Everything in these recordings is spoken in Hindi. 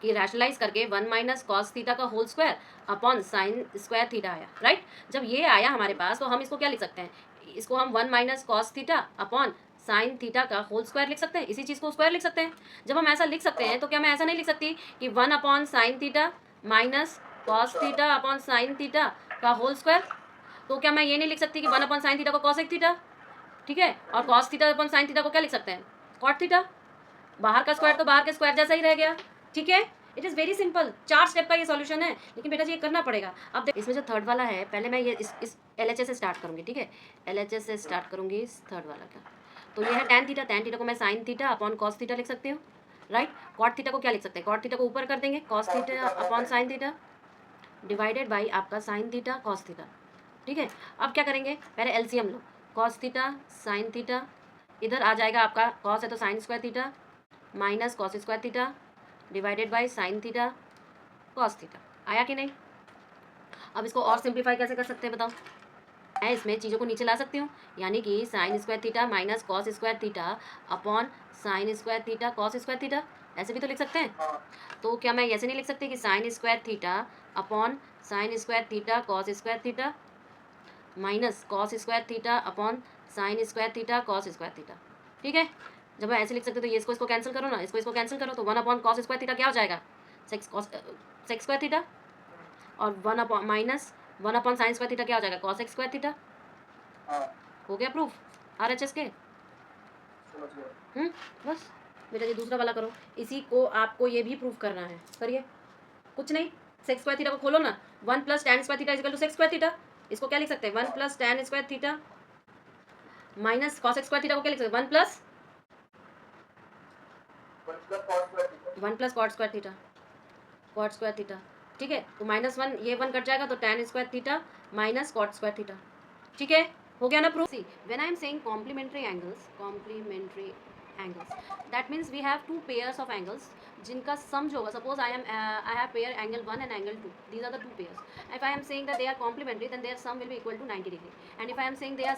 कि रैशनलाइज करके 1 माइनस कॉस थीटा का whole square upon sine square theta आया, राइट। जब ये आया हमारे पास तो हम इसको क्या लिख सकते हैं, इसको हम 1 minus cos theta upon sine theta का होल स्क्वायर लिख सकते हैं, इसी चीज़ को स्क्वायर लिख सकते हैं। जब हम ऐसा लिख सकते हैं तो क्या मैं ऐसा नहीं लिख सकती कि 1 upon sine theta minus cos theta upon sine theta का होल स्क्वायर। तो क्या मैं ये नहीं लिख सकती कि 1 अपॉन साइन थीटा को कॉसेक थीटा, ठीक है, और cos theta upon sine theta को क्या लिख सकते हैं, कॉट थीटा। बाहर का स्क्वायर तो बाहर के स्क्वायर जैसा ही रह गया, ठीक है। It is very simple, 4 step का ये सॉल्यूशन है, लेकिन बेटा जी ये करना पड़ेगा। अब इसमें जो थर्ड वाला है, पहले मैं ये इस LHS से स्टार्ट करूँगी, ठीक है, LHS से स्टार्ट करूँगी इस थर्ड वाला का। तो ये है tan थीटा, tan थीटा को मैं sine theta upon cos theta लिख सकती हूँ, राइट। कॉट थीटा को क्या लिख सकते हैं, कॉट थीटा को ऊपर कर देंगे, cos theta upon sine theta divided by आपका साइन थीटा कॉस थीटा, ठीक है। अब क्या करेंगे, पहले एलसीएम लो, कॉस थीटा साइन थीटा, इधर आ जाएगा आपका कॉस है तो sign square theta minus cos square theta divided by sine theta cos theta. आया कि नहीं। अब इसको और सिंप्लीफाई कैसे कर सकते हैं बताओ, मैं इसमें चीज़ों को नीचे ला सकती हूँ, यानी कि sine square theta minus cos square theta upon sine square theta cos square theta, ऐसे भी तो लिख सकते हैं। तो क्या मैं ऐसे नहीं लिख सकती कि sine square theta upon sine square theta cos square theta minus cos square theta upon sine square theta cos square theta, ठीक है। जब मैं ऐसे लिख सकते तो ये इसको कैंसिल करो ना, इसको कैंसिल करो, तो 1 अपॉन कॉस स्क्वायर थीटा क्या हो जाएगा, सेक्स स्क्वायर थीटा, और 1 upon minus 1 upon sine square theta क्या हो जाएगा, कॉस एक्स स्क्वायर थीटा। हो गया प्रूफ RHS के। बस बेटा जी दूसरा वाला करो, इसी को आपको ये भी प्रूफ करना है, करिए। कुछ नहीं, सेक्स स्क्वायर थीटा को खोलो ना, 1 plus tan square theta equal to sec square theta, इसको क्या लिख सकते हैं, 1 plus tan square theta minus cos square theta को क्या लिख सकते हैं, 1 plus cot square theta, cot square theta, ठीक है। तो -1 ये 1 कट जाएगा तो tan square theta minus cot square theta, ठीक है। हो गया ना proof. See when I am saying complementary angles that means we have 2 pairs of angles जिनका सम जो होगा, suppose I have pair angle 1 and angle 2, these are the 2 pairs. If I am saying that they are complementary then their sum will be equal to 90 degree, and if I am saying they are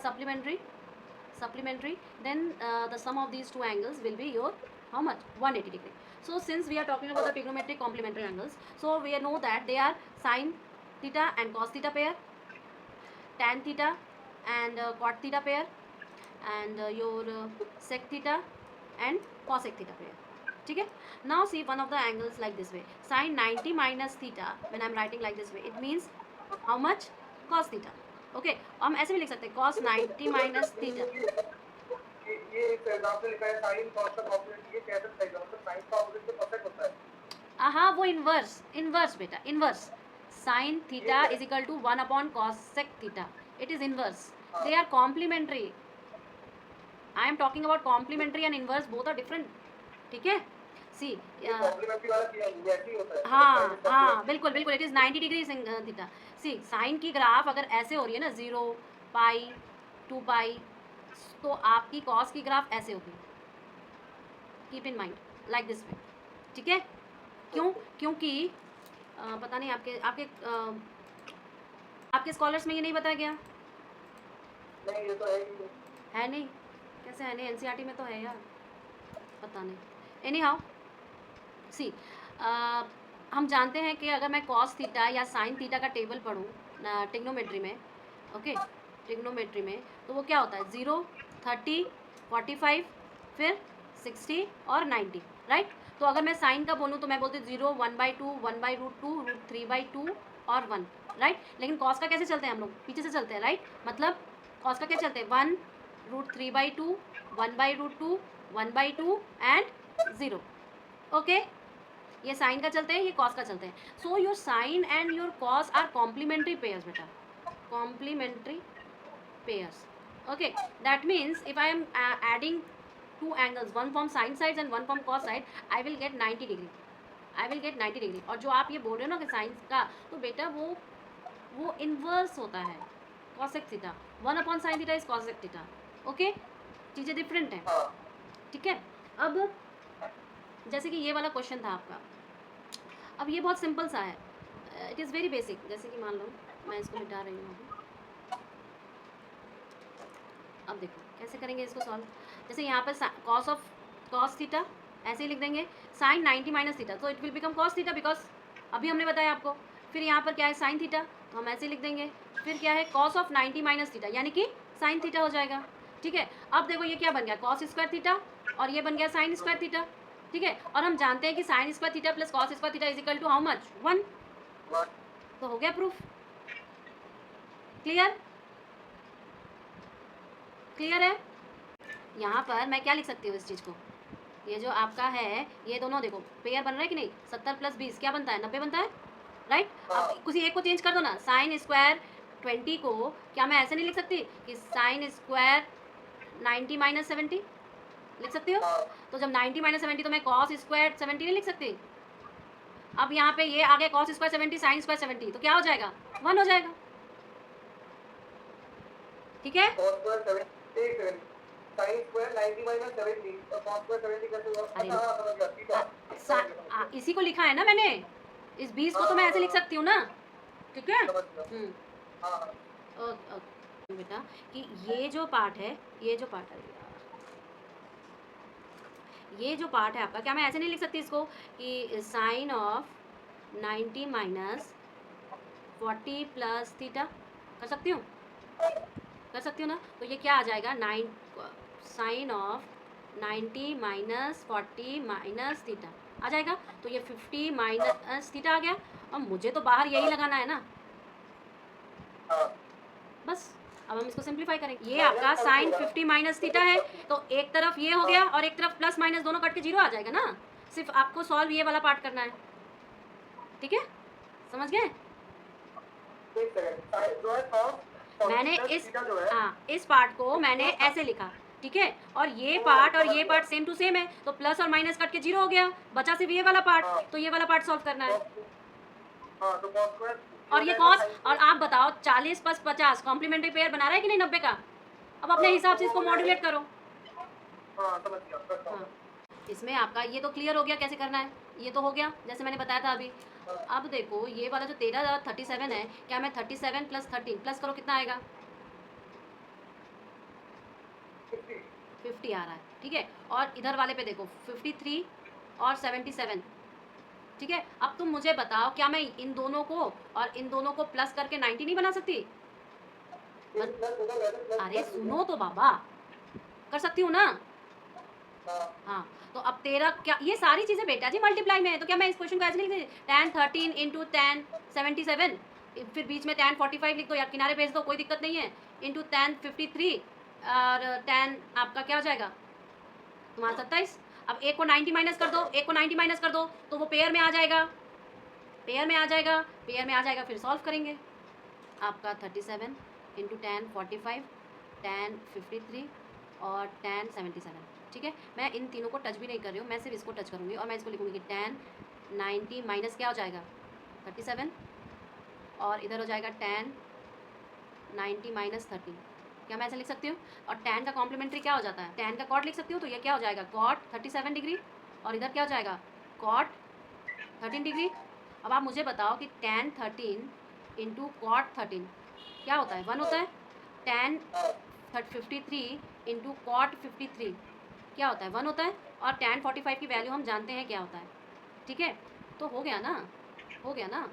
supplementary then the sum of these two angles will be your how much, 180 degree. So since we are talking about the trigonometric complementary angles, so we know that they are sin theta and cos theta pair, tan theta and cot theta pair, and your sec theta and cosec theta pair, ठीक है। Now see one of the angles like this way, sin 90 minus theta, when I am writing like this way it means how much, cos theta, okay. हम ऐसे भी लिख सकते हैं cos 90 माइनस थीटा, ये एक एग्जांपल लिखा है sin cos का कॉम्प्लीमेंट, ये कैसे लिखेगा, मतलब sin का ऑपोजिट तो परफेक्ट होता है। हाँ वो इनवर्स बेटा, inverse sine theta is equal to 1 upon cosec theta, it is inverse, they are complementary. I am talking about complementary and inverse, both are different, ठीक है। सी कॉम्प्लीमेंट्री वाला किया ऐसे ही होता है। हाँ बिल्कुल बिल्कुल, it is 90 degree theta. See sine की ग्राफ अगर ऐसे हो रही है ना 0 पाई 2 पाई, तो आपकी कॉस की ग्राफ ऐसे होगी, keep in mind like this way, ठीक है। क्यों, क्योंकि पता नहीं आपके आपके आपके स्कॉलर्स में ये नहीं बताया गया, नहीं ये तो है नहीं, कैसे है नहीं, NCERT में तो है यार, पता नहीं। एनी हाउ सी हम जानते हैं कि अगर मैं कॉस थीटा या साइन थीटा का टेबल पढ़ूँ ट्रिग्नोमेट्री में, ओके, ट्रिग्नोमेट्री में, तो वो क्या होता है 0 30 45 फिर 60 और 90, राइट। तो अगर मैं साइन का बोलूँ तो मैं बोलती हूँ 0 1/2 1/√2 √3/2 और 1, राइट। लेकिन कॉस का कैसे चलते हैं हम लोग, पीछे से चलते हैं, राइट। मतलब कॉस का क्या चलते हैं 1 √3/2 1/√2 1/2 एंड 0, ओके। ये साइन का चलते हैं, ये कॉस का चलते हैं। So your sine and your cos are complementary pairs बेटा, complementary pairs, okay. That means if I am adding 2 angles, one from sin sides and one from cos side, I will get 90 degree, I will get 90 degree। और जो आप ये बोल रहे हो ना कि साइन का, तो बेटा वो इन्वर्स होता है cosec theta, 1 upon sine theta is cosec theta, okay. चीज़ें डिफरेंट हैं, ठीक है। अब जैसे कि ये वाला क्वेश्चन था आपका, अब ये बहुत सिंपल सा है, इट इज़ वेरी बेसिक। जैसे कि मान लो मैं इसको मिटा रही हूँ अभी, अब देखो कैसे करेंगे इसको सॉल्व। जैसे यहाँ पर कॉस थीटा ऐसे ही लिख देंगे साइन 90 माइनस थीटा, तो it will become cos theta, because अभी हमने बताया आपको। फिर यहाँ पर क्या है साइन थीटा, तो हम ऐसे ही लिख देंगे। फिर क्या है कॉस ऑफ 90 माइनस थीटा, यानी कि साइन थीटा हो जाएगा। ठीक है, अब देखो ये क्या बन गया, कॉस स्क्वायर थीटा, और ये बन गया साइन स्क्वायर थीटा। ठीक है, और हम जानते हैं कि sine square theta plus cos square theta is equal to how much, 1। तो हो गया प्रूफ। क्लियर, क्लियर है। यहाँ पर मैं क्या लिख सकती हूँ इस चीज़ को, ये जो आपका है ये दोनों देखो पेयर बन रहा है कि नहीं, 70 प्लस 20 क्या बनता है, 90 बनता है, राइट। अब किसी एक को चेंज कर दो ना, साइन स्क्वायर 20 को क्या मैं ऐसे नहीं लिख सकती कि साइन स्क्वायर 90 माइनस 70 लिख सकती हो। तो जब 90 माइनस 70 तो मैं कॉस स्क्वायर 70 नहीं लिख सकती। अब यहाँ पे ये आ गया कॉस स्क्वायर 70 साइन स्क्वायर 70, तो क्या हो जाएगा, 1 हो जाएगा। ठीक है, साइन स्क्वायर 90 माइनस 70 और कॉस स्क्वायर 70 कैसे हुआ? अरे हाँ, समझ गया, ठीक है। इसी को लिखा है ना मैंने, इस 20 को तो मैं ऐसे लिख सकती हूँ ना। ठीक है, समझ गया। हाँ, ओके बेटा, कि ये जो पार्ट है, ये जो पार्ट है, ये जो पार्ट है आपका, क्या मैं ऐसे नहीं लिख सकती इसको कि sine of 90 minus 40 plus theta, कर सकती हूँ, कर सकती हूँ ना। तो ये क्या आ जाएगा, sine of 90 minus 40 minus theta आ जाएगा। तो ये 50 माइनस थीटा आ गया, और मुझे तो बाहर यही लगाना है ना, हाँ। बस। अब हम इसको सिंप्लीफाई करेंगे, ये आपका साइन 50 माइनस थीटा है, तो एक तरफ ये हो गया और एक तरफ प्लस माइनस दोनों कट के 0 आ जाएगा ना। सिर्फ आपको सॉल्व ये वाला पार्ट करना है। ठीक है, समझ गए। एक सेकंड, जो है cos मैंने plus इस theta जो है, इस पार्ट को मैंने ऐसे लिखा, ठीक है, और ये पार्ट सेम टू सेम है, तो प्लस और माइनस कट के 0 हो गया, बचा सिर्फ ये वाला पार्ट, तो ये वाला पार्ट सॉल्व करना है। हाँ, तो cos स्क्वायर और ये कॉस, और आप बताओ 40 प्लस 50 कॉम्प्लीमेंट्री पेयर बना रहा है कि नहीं 90 का। अब अपने हिसाब से इसको मॉड्यूलेट करो। हाँ, समझ गया, करता हूँ। हाँ, इसमें आपका ये तो क्लियर हो गया कैसे करना है, ये तो हो गया जैसे मैंने बताया था अभी। अब देखो ये वाला जो 37 है, क्या मैं 37 प्लस 13 प्लस करो कितना आएगा, 50 आ रहा है। ठीक है, और इधर वाले पे देखो 53 और 77। ठीक है, अब तुम मुझे बताओ क्या मैं इन दोनों को और इन दोनों को प्लस करके 90 नहीं बना सकती। अरे सुनो तो बाबा, कर सकती हूँ ना। हाँ, तो अब तेरा क्या, ये सारी चीज़ें बेटा जी मल्टीप्लाई में है, तो क्या मैं इस क्वेश्चन को ऐसे नहीं लिख सकती, tan 13 इंटू tan 77, फिर बीच में tan 45 लिख दो या किनारे भेज दो, कोई दिक्कत नहीं है, इंटू tan 53 और tan आपका क्या हो जाएगा तुम्हारा 27। अब एक को 90 माइनस कर दो, एक को 90 माइनस कर दो, तो वो पेयर में आ जाएगा, पेयर में आ जाएगा, पेयर में आ जाएगा, फिर सॉल्व करेंगे। आपका 37 इंटू tan 45 tan 53 और tan 77। ठीक है, मैं इन तीनों को टच भी नहीं कर रही हूँ, मैं सिर्फ इसको टच करूँगी और मैं इसको लिखूँगी कि tan 90 माइनस क्या हो जाएगा 37, और इधर हो जाएगा tan 90 माइनस 30। क्या मैं ऐसा लिख सकती हूँ, और tan का कॉम्प्लीमेंट्री क्या हो जाता है, tan का कॉट लिख सकती हूँ, तो ये क्या हो जाएगा कॉट 37 डिग्री, और इधर क्या हो जाएगा कॉट 13 डिग्री। अब आप मुझे बताओ कि tan 13 इंटू कॉट 13 क्या होता है, 1 होता है। tan 53 इंटू कॉट 53 क्या होता है, 1 होता है, और tan 45 की वैल्यू हम जानते हैं क्या होता है। ठीक है, तो हो गया ना, हो गया ना।